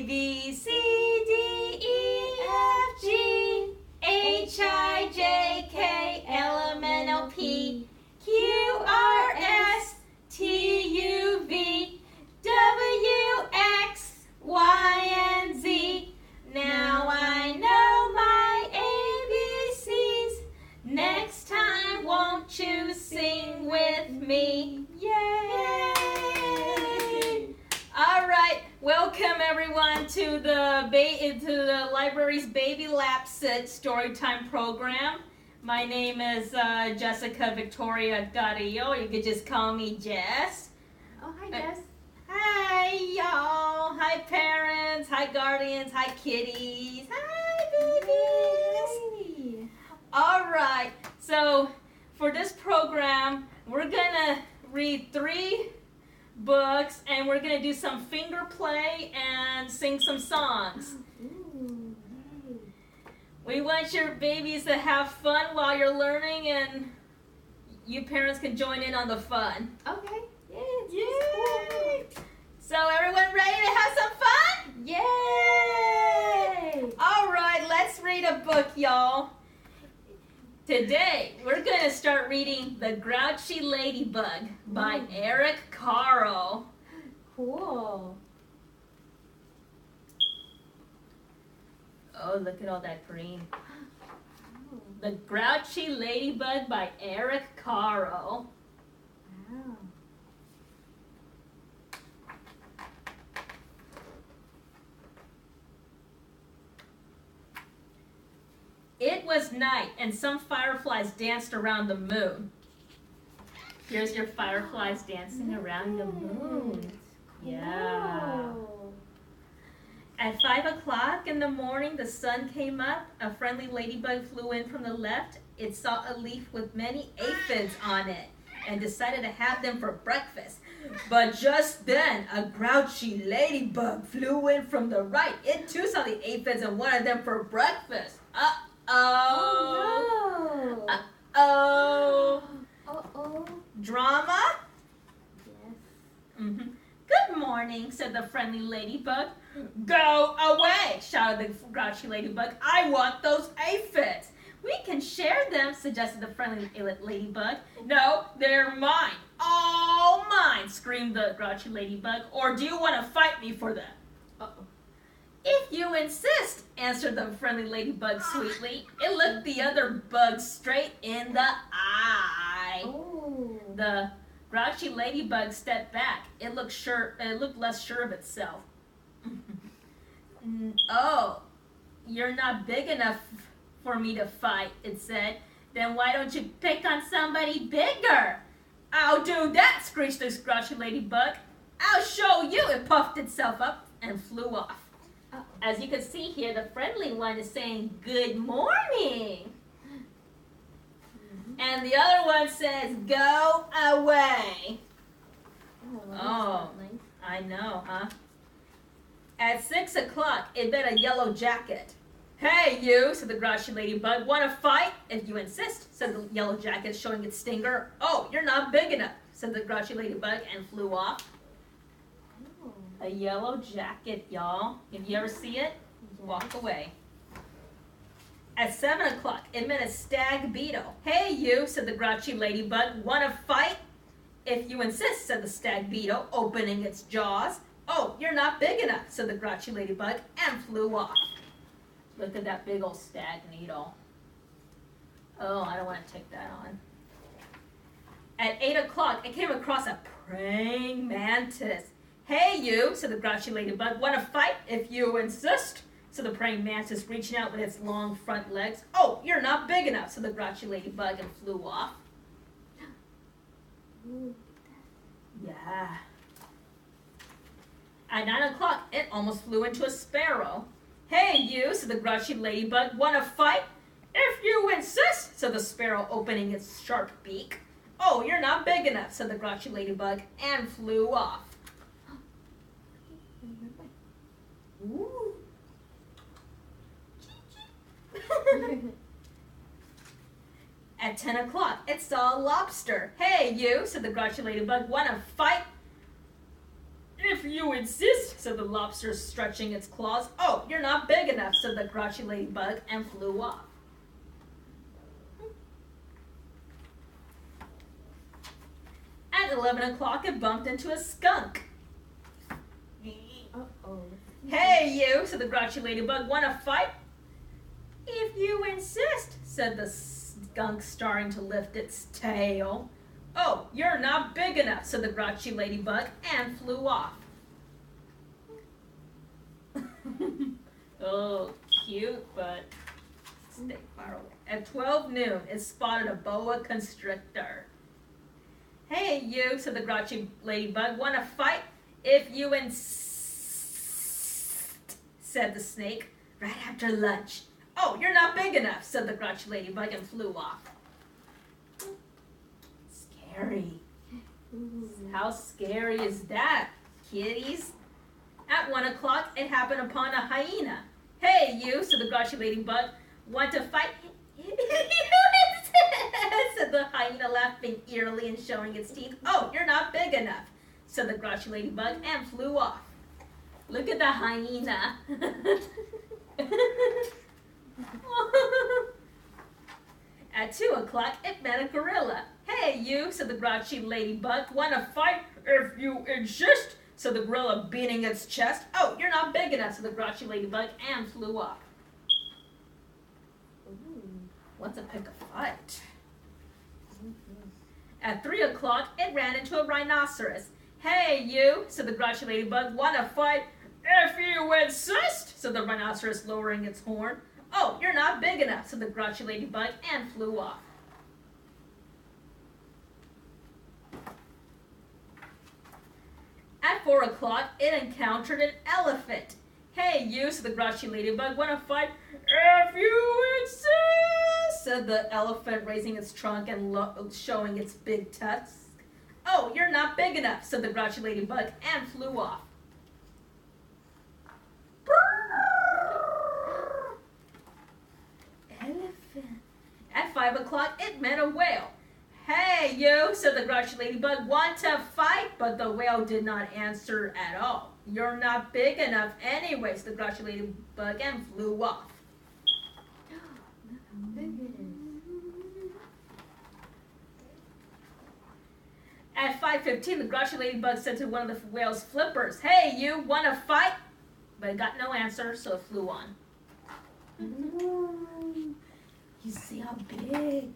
A, B, C, D, E, F, G, H, I, J, K, L, M, N, O, P, Q, R, S, T, U, V, W, X, Y, and Z. Now I know my ABCs. Next time, won't you sing with me? Yay! All right, welcome everyone to the library's Baby Storytime program. My name is Jessica Victoria Dario. You could just call me Jess. Oh, hi, Jess. Hi, y'all. Hi, parents. Hi, guardians. Hi, kitties. Hi, babies. Hey. All right. So for this program, we're gonna read 3 books, and we're gonna do some finger play and sing some songs. Ooh, yay. We want your babies to have fun while you're learning, and you parents can join in on the fun. Okay. Yay! So everyone ready to have some fun? Yay! All right, let's read a book, y'all. Today, we're going to start reading The Grouchy Ladybug by Eric Carle. Cool. Oh, look at all that green. The Grouchy Ladybug by Eric Carle. Wow. It was night, and some fireflies danced around the moon. Here's your fireflies dancing around the moon. Cool. Yeah. At 5 o'clock in the morning, the sun came up. A friendly ladybug flew in from the left. It saw a leaf with many aphids on it and decided to have them for breakfast. But just then, a grouchy ladybug flew in from the right. It too saw the aphids and wanted them for breakfast. Oh, no. Uh-oh. Uh-oh. Drama? Yes. Mm-hmm. Good morning, said the friendly ladybug. Go away, shouted the grouchy ladybug. I want those aphids. We can share them, suggested the friendly ladybug. No, they're mine. All mine, screamed the grouchy ladybug. Or do you want to fight me for them? Uh-oh. If you insist, answered the friendly ladybug sweetly. It looked the other bug straight in the eye. Oh. The grouchy ladybug stepped back. It looked less sure of itself. Oh, you're not big enough for me to fight, it said. Then why don't you pick on somebody bigger? I'll do that, screeched the grouchy ladybug. I'll show you. It puffed itself up and flew off. Uh-oh. As you can see here, the friendly one is saying, good morning. And the other one says, go away. Oh, Nice. I know, huh? At 6 o'clock, it met a yellow jacket. Hey, you, said the grouchy ladybug. Want to fight? If you insist, said the yellow jacket, showing its stinger. Oh, you're not big enough, said the grouchy ladybug, and flew off. Oh. A yellow jacket, y'all. If you ever see it, walk away. At 7 o'clock, it met a stag beetle. Hey, you, said the grouchy ladybug. Want to fight? If you insist, said the stag beetle, opening its jaws. Oh, you're not big enough, said the grouchy ladybug, and flew off. Look at that big old stag needle. Oh, I don't want to take that on. At 8 o'clock, it came across a praying mantis. Hey, you, said the grouchy ladybug. Want to fight? If you insist, said the praying mantis, reaching out with its long front legs. Oh, you're not big enough, said the grouchy ladybug, and flew off. Ooh. Yeah. At 9 o'clock, it almost flew into a sparrow. Hey, you, said the grouchy ladybug. Want to fight? If you insist, said the sparrow, opening its sharp beak. Oh, you're not big enough, said the grouchy ladybug, and flew off. Ooh. At 10 o'clock, it saw a lobster. Hey, you, said the grouchy ladybug. Want to fight? If you insist, said the lobster, stretching its claws. Oh, you're not big enough, said the grouchy ladybug, and flew off. At 11 o'clock, it bumped into a skunk. Uh-oh. Hey, you, said the grouchy ladybug, want to fight? If you insist, said the skunk, starting to lift its tail. Oh, you're not big enough, said the grouchy ladybug, and flew off. Oh, cute, but stay far away. At 12 noon, it spotted a boa constrictor. Hey, you, said the grouchy ladybug, want to fight? If you insist, said the snake, right after lunch. Oh, you're not big enough, said the grouchy ladybug, and flew off. Scary. How scary is that, kitties? At 1 o'clock, it happened upon a hyena. Hey, you, said the grouchy ladybug, want to fight? Said the hyena, laughing eerily and showing its teeth. Oh, you're not big enough, said the grouchy ladybug, and flew off. Look at the hyena. At 2 o'clock, it met a gorilla. Hey, you, said the grouchy ladybug, want to fight? If you insist, said the gorilla, beating its chest. Oh, you're not big enough, said the grouchy ladybug, and flew off. Wants to pick a fight. At 3 o'clock, it ran into a rhinoceros. Hey, you, said the grouchy ladybug, want to fight? If you insist, said the rhinoceros, lowering its horn. Oh, you're not big enough, said the grouchy ladybug, and flew off. At 4 o'clock, it encountered an elephant. Hey, you, said the grouchy ladybug, want to fight? If you insist, said the elephant, raising its trunk and showing its big tusks. Oh, you're not big enough, said the grouchy ladybug, and flew off. Elephant. At 5 o'clock, it met a whale. Hey, you, said the grouchy ladybug, want to fight? But the whale did not answer at all. You're not big enough anyway, said the grouchy ladybug, and flew off. At 5:15, the grouchy ladybug said to one of the whale's flippers, hey, you, want to fight? But it got no answer, so it flew on. You see how big?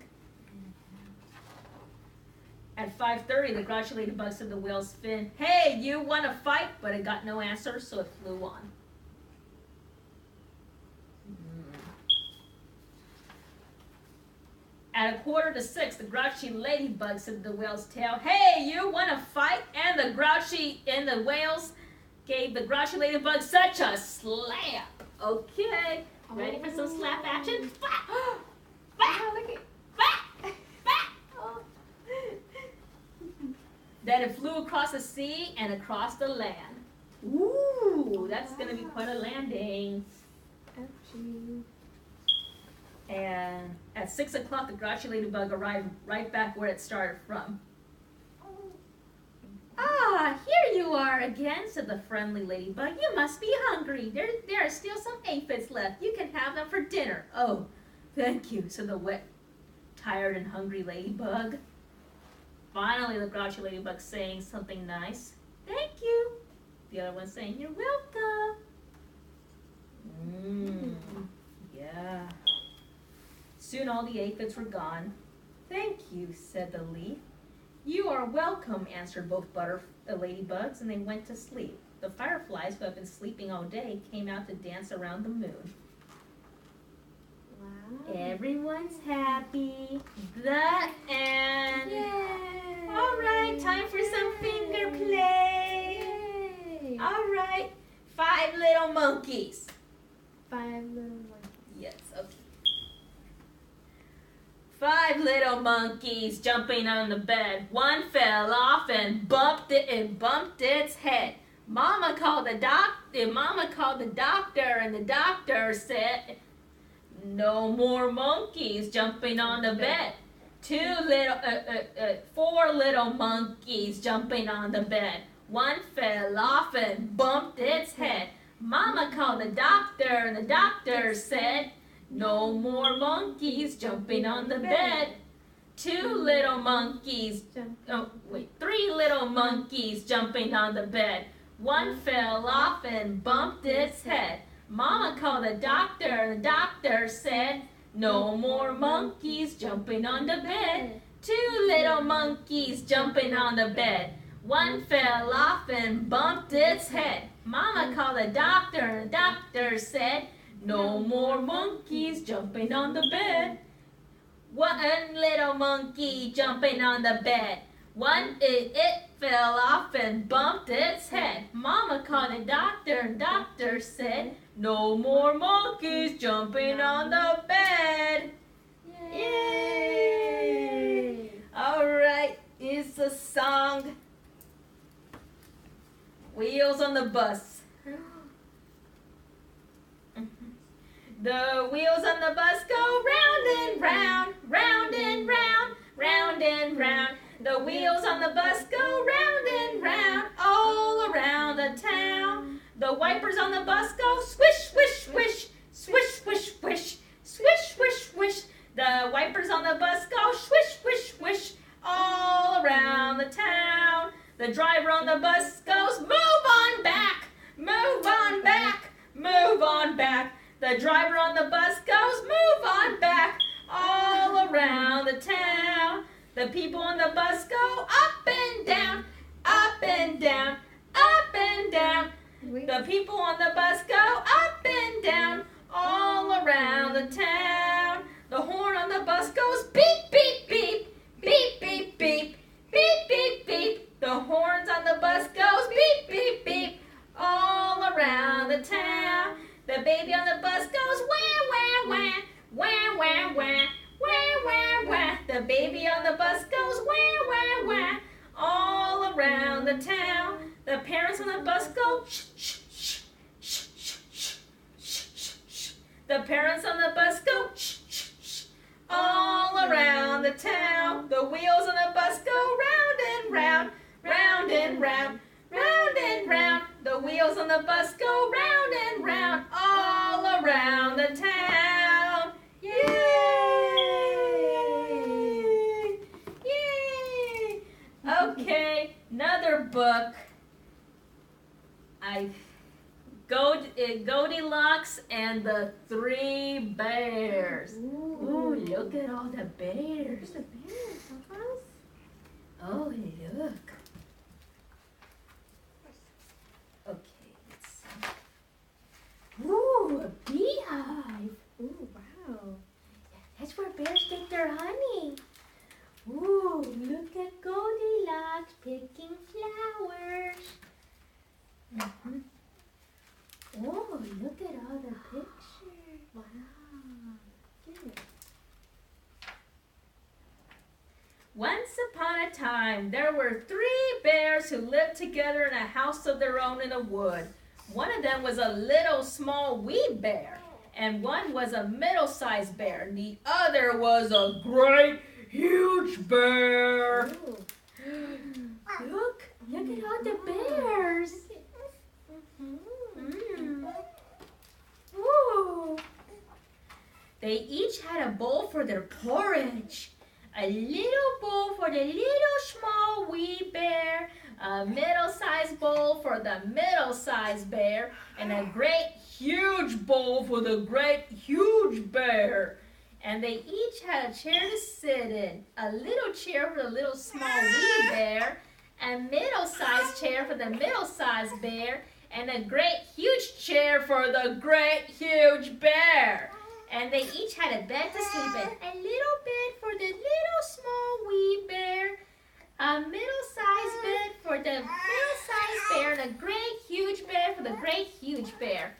At 5:30, the grouchy ladybug said to the whale's fin, hey, you, want to fight? But it got no answer, so it flew on. At 5:45, the grouchy ladybug said to the whale's tail, hey, you, want to fight? And the whales gave the grouchy ladybug such a slap. Okay, ready for some slap action? Then it flew across the sea and across the land. Ooh, that's going to be quite a landing. And at 6 o'clock, the grouchy ladybug arrived right back where it started from. Ah, here you are again, said the friendly ladybug. You must be hungry. There are still some aphids left. You can have them for dinner. Oh, thank you, said the wet, tired and hungry ladybug. Finally, the grouchy ladybug saying something nice. Thank you. The other one saying, you're welcome. Yeah. Soon all the aphids were gone. Thank you, said the leaf. You are welcome, answered both ladybugs, and they went to sleep. The fireflies, who had been sleeping all day, came out to dance around the moon. Wow. Everyone's happy. The end. Yay. All right, time for some finger play. Yay. All right, 5 little monkeys. 5 little monkeys. Yes, okay. 5 little monkeys jumping on the bed. One fell off and bumped its head. Mama called the doctor, and the doctor said, no more monkeys jumping on the bed. 4 little monkeys jumping on the bed. One fell off and bumped its head. Mama called the doctor, and the doctor said, no more monkeys jumping on the bed. Three little monkeys jumping on the bed. One fell off and bumped its head. Mama called the doctor, and the doctor said, no more monkeys jumping on the bed. Two little monkeys jumping on the bed. One fell off and bumped its head. Mama called the doctor, and the doctor said, no more monkeys jumping on the bed. One little monkey jumping on the bed. It fell off and bumped its head. Mama called the doctor, and doctor said, no more monkeys jumping on the bed. Yay! All right, it's a song. Wheels on the bus. The wheels on the bus go round and round, round and round, round and round. The wheels on the bus go round and round, all around the town. The wipers on the bus go swish, swish, swish, swish, swish, swish, swish, swish, swish. The wipers on the bus go swish, swish, swish, all around the town. The driver on the bus goes, move on back, move on back, move on back. The driver on the bus goes, move on back, all around the town. The people on the bus go up and down, up and down, up and down. The people on the bus go up and down, all around the town. The horn on the bus goes beep, beep, beep, beep, beep, beep, beep, beep, beep. The horns on the bus goes beep, beep, beep, all around the town. The baby on the bus goes wah, wah, wah, wah, wah, wah, wah, wah, wah. The baby on the bus goes wah, wah, wah, all around the town. The parents on the bus go shh, shh, shh, shh, shh, shh, shh, shh, shh. The parents on the bus go shh, shh, shh, all around the town. The wheels on the bus go round and round, round and round, round and round. The wheels on the bus go round and round, all around the town. Yay! Yay! Okay, another book. Goldilocks and the Three Bears. Ooh, look at all the bears. The bears, huh? Oh, look. Okay, let's see. Ooh, a beehive. Ooh, wow. That's where bears get their honey. Ooh, look at Goldilocks picking flowers. Mm-hmm. Oh, look at all the pictures. Wow. Good. Once upon a time, there were 3 bears who lived together in a house of their own in a wood. One of them was a little small wee bear, and one was a middle-sized bear, and the other was a great huge bear. Ooh. Look at all the bears. Ooh. They each had a bowl for their porridge. A little bowl for the little small wee bear, a middle-sized bowl for the middle-sized bear, and a great huge bowl for the great huge bear. And they each had a chair to sit in, a little chair for the little small wee bear, a middle-sized chair for the middle-sized bear, and a great huge chair for the great huge bear. And they each had a bed to sleep in, a little bed for the little small wee bear, a middle-sized bed for the middle-sized bear, and a great huge bed for the great huge bear.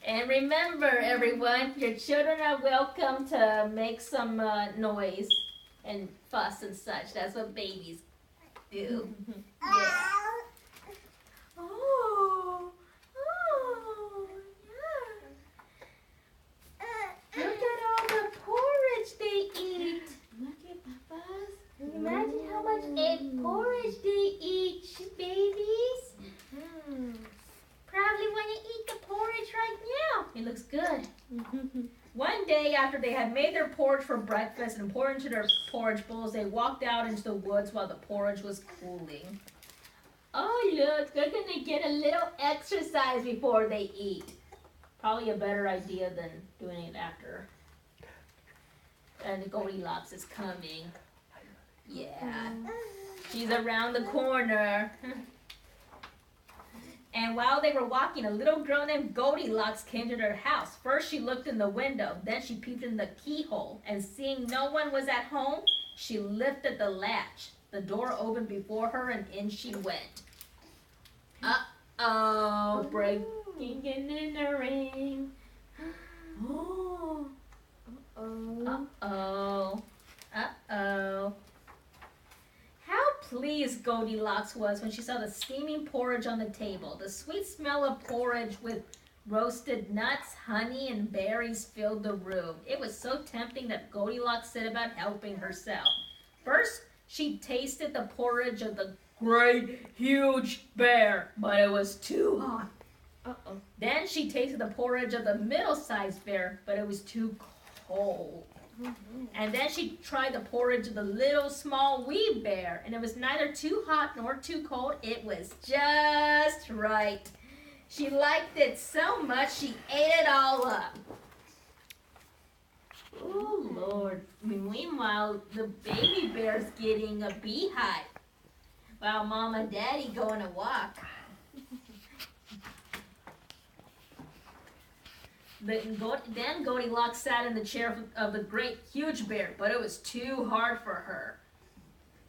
And remember, everyone, your children are welcome to make some noise and fuss and such. That's what babies do. Yeah. Oh, yeah. Look at all the porridge they eat. Look at Papa's. Imagine how much egg porridge they eat, babies. good. One day after they had made their porridge for breakfast and poured into their porridge bowls, they walked out into the woods while the porridge was cooling. Oh, look, they're going to get a little exercise before they eat. Probably a better idea than doing it after. And Goldilocks is coming. Yeah, she's around the corner. And while they were walking, a little girl named Goldilocks came to their house. First, she looked in the window. Then she peeped in the keyhole. And seeing no one was at home, she lifted the latch. The door opened before her, and in she went. Uh-oh, breaking in the ring. Oh. Uh-oh. Uh-oh. How pleased Goldilocks was when she saw the steaming porridge on the table. The sweet smell of porridge with roasted nuts, honey, and berries filled the room. It was so tempting that Goldilocks set about helping herself. First, she tasted the porridge of the great, huge bear, but it was too hot. Uh-oh. Then she tasted the porridge of the middle-sized bear, but it was too cold. And then she tried the porridge of the little, small, wee bear, and it was neither too hot nor too cold. It was just right. She liked it so much she ate it all up. Oh, Lord. Meanwhile, the baby bear's getting a beehive while Mom and Daddy go on a walk. Then Goldilocks sat in the chair of the great huge bear, but it was too hard for her.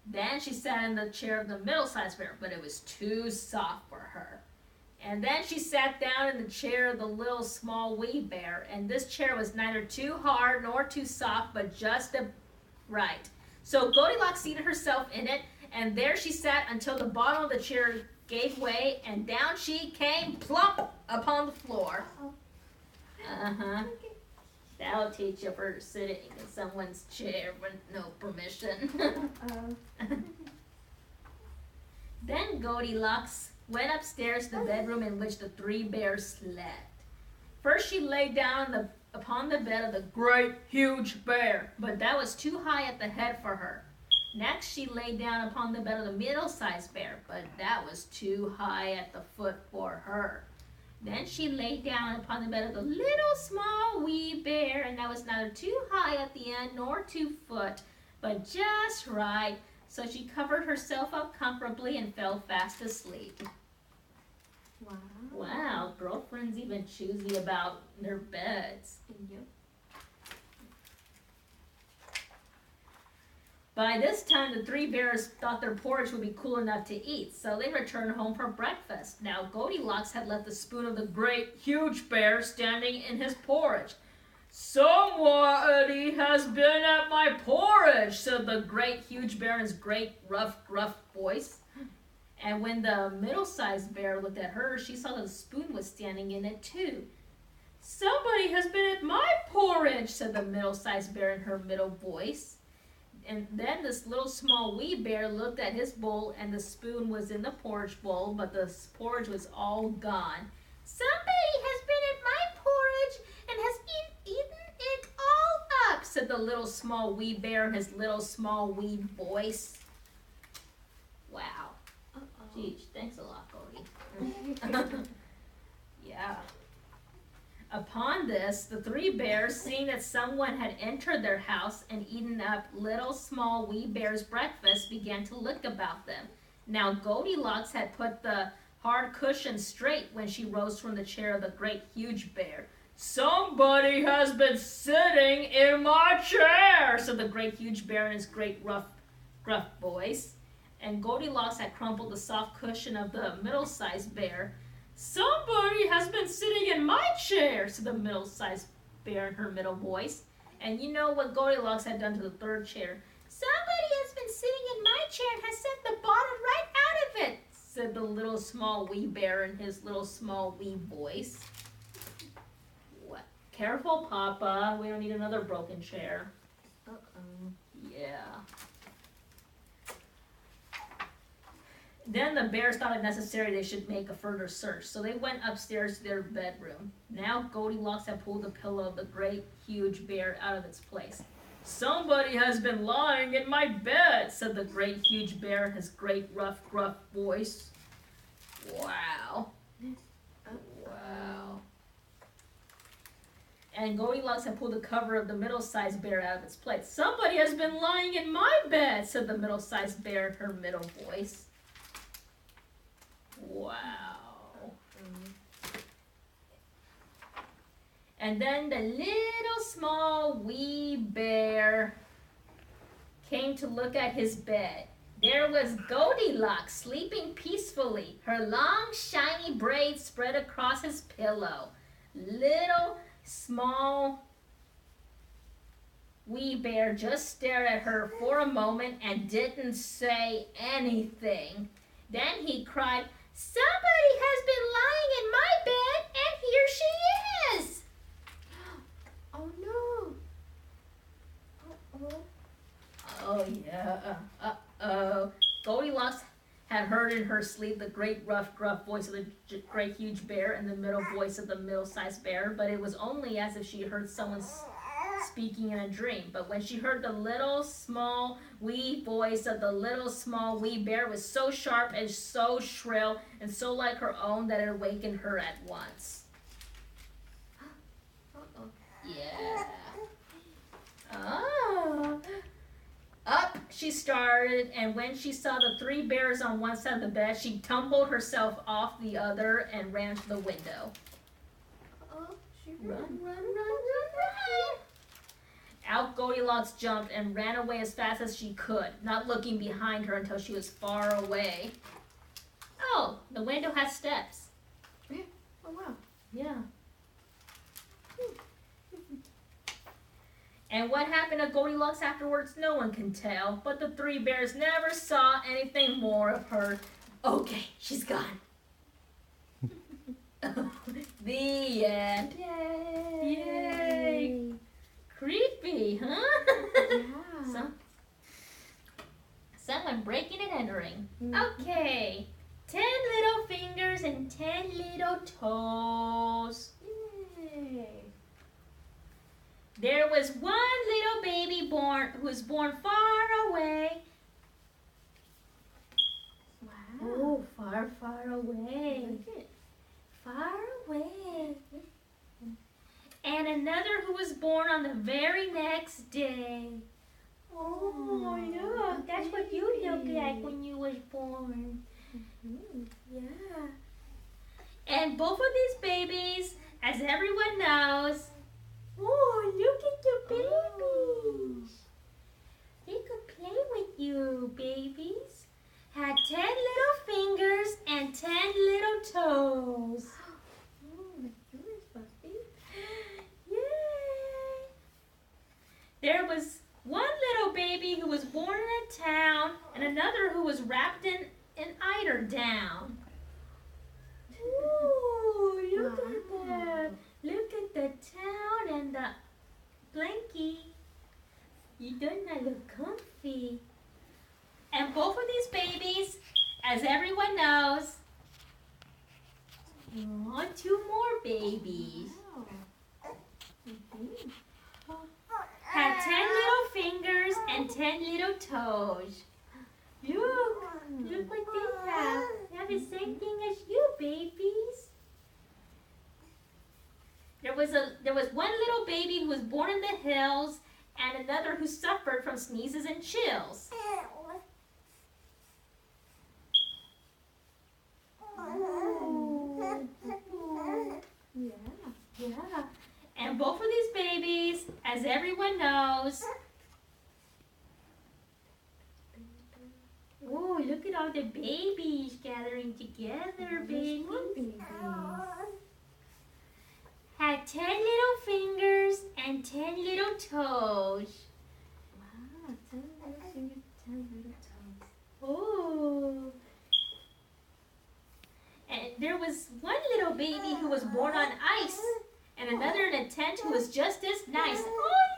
Then she sat in the chair of the middle-sized bear, but it was too soft for her. And then she sat down in the chair of the little small wee bear, and this chair was neither too hard nor too soft, but just right. So Goldilocks seated herself in it, and there she sat until the bottom of the chair gave way, and down she came plump upon the floor. Uh-huh. That'll teach you for sitting in someone's chair with no permission. Then Goldilocks went upstairs to the bedroom in which the three bears slept. First she lay down upon the bed of the great huge bear, but that was too high at the head for her. Next she lay down upon the bed of the middle-sized bear, but that was too high at the foot for her. Then she lay down upon the bed of the little small wee bear, and that was neither too high at the end nor too foot, but just right. So she covered herself up comfortably and fell fast asleep. Wow. Wow, girlfriends even choosy about their beds. Yep. By this time, the three bears thought their porridge would be cool enough to eat, so they returned home for breakfast. Now, Goldilocks had left the spoon of the great, huge bear standing in his porridge. "Somebody has been at my porridge," said the great, huge bear in his great, rough, gruff voice. And when the middle-sized bear looked at her, she saw that the spoon was standing in it, too. "Somebody has been at my porridge," said the middle-sized bear in her middle voice. And then this little small wee bear looked at his bowl, and the spoon was in the porridge bowl, but the porridge was all gone. "Somebody has been at my porridge and has eaten it all up," said the little small wee bear in his little small wee voice. Wow. Geez, thanks a lot, Cody. Yeah. Upon this, the three bears, seeing that someone had entered their house and eaten up little small wee bear's breakfast, began to look about them. Now Goldilocks had put the hard cushion straight when she rose from the chair of the great huge bear. "Somebody has been sitting in my chair," said the great huge bear in his great rough, gruff voice. And Goldilocks had crumpled the soft cushion of the middle-sized bear. "Somebody has been sitting in my chair," said the middle-sized bear in her middle voice. And you know what Goldilocks had done to the third chair? "Somebody has been sitting in my chair and has set the bottom right out of it," said the little small wee bear in his little small wee voice. What? Careful, Papa. We don't need another broken chair. Uh-oh. Yeah. Then the bears thought it necessary they should make a further search, so they went upstairs to their bedroom. Now Goldilocks had pulled the pillow of the great, huge bear out of its place. "Somebody has been lying in my bed," said the great, huge bear in his great, rough, gruff voice. Wow. Wow. And Goldilocks had pulled the cover of the middle-sized bear out of its place. "Somebody has been lying in my bed," said the middle-sized bear in her middle voice. Wow. And then the little small wee bear came to look at his bed. There was Goldilocks sleeping peacefully, her long shiny braids spread across his pillow. Little small wee bear just stared at her for a moment and didn't say anything. Then he cried, "Somebody has been lying in my bed, and here she is!" Oh no. Uh-oh. Oh yeah, uh-oh. Goldilocks had heard in her sleep the great rough gruff voice of the great huge bear and the middle voice of the middle-sized bear, but it was only as if she heard someone speaking in a dream. But when she heard the little small wee voice of the little small wee bear, was so sharp and so shrill and so like her own that it awakened her at once. Uh-oh. Yeah. Oh. Up she started, and when she saw the three bears on one side of the bed, she tumbled herself off the other and ran to the window. Uh-oh. She Run, run, run, run, run! Out Goldilocks jumped and ran away as fast as she could, not looking behind her until she was far away. Oh, the window has steps. Oh wow. Yeah. And what happened to Goldilocks afterwards, no one can tell, but the three bears never saw anything more of her. Okay, she's gone. The end. Yay. Yay. Creepy, huh? Yeah. Someone breaking and entering. Mm. Okay. 10 little fingers and 10 little toes. Yay. There was one little baby who was born far away. Wow. Oh, far, far away. Look it. Far away. And another who was born on the very next day. Oh, look, that's what you look like when you was born. Mm. Yeah. And both of these babies, as everyone knows, oh, look at the babies. They could play with you, babies. Had 10 little fingers and 10 little toes. Oh, my goodness, Buffy. Yay! There was one little baby who was born in a town and another who was wrapped in an eider down. Ooh, look at that. Look at the town and the blankie. You don't look comfy. And both of these babies, as everyone knows, want 2 more babies. Wow. Mhm. Had 10 little fingers and 10 little toes. Look what they have. They have the same thing as you, babies. There was one little baby who was born in the hills and another who suffered from sneezes and chills. Yeah. And both of these babies, as everyone knows, oh, look at all the babies gathering together, babies. Had 10 little fingers and 10 little toes. Wow, 10 little fingers, 10 little toes. Oh. And there was one little baby who was born on ice, and another in a tent who was just as nice. Oh,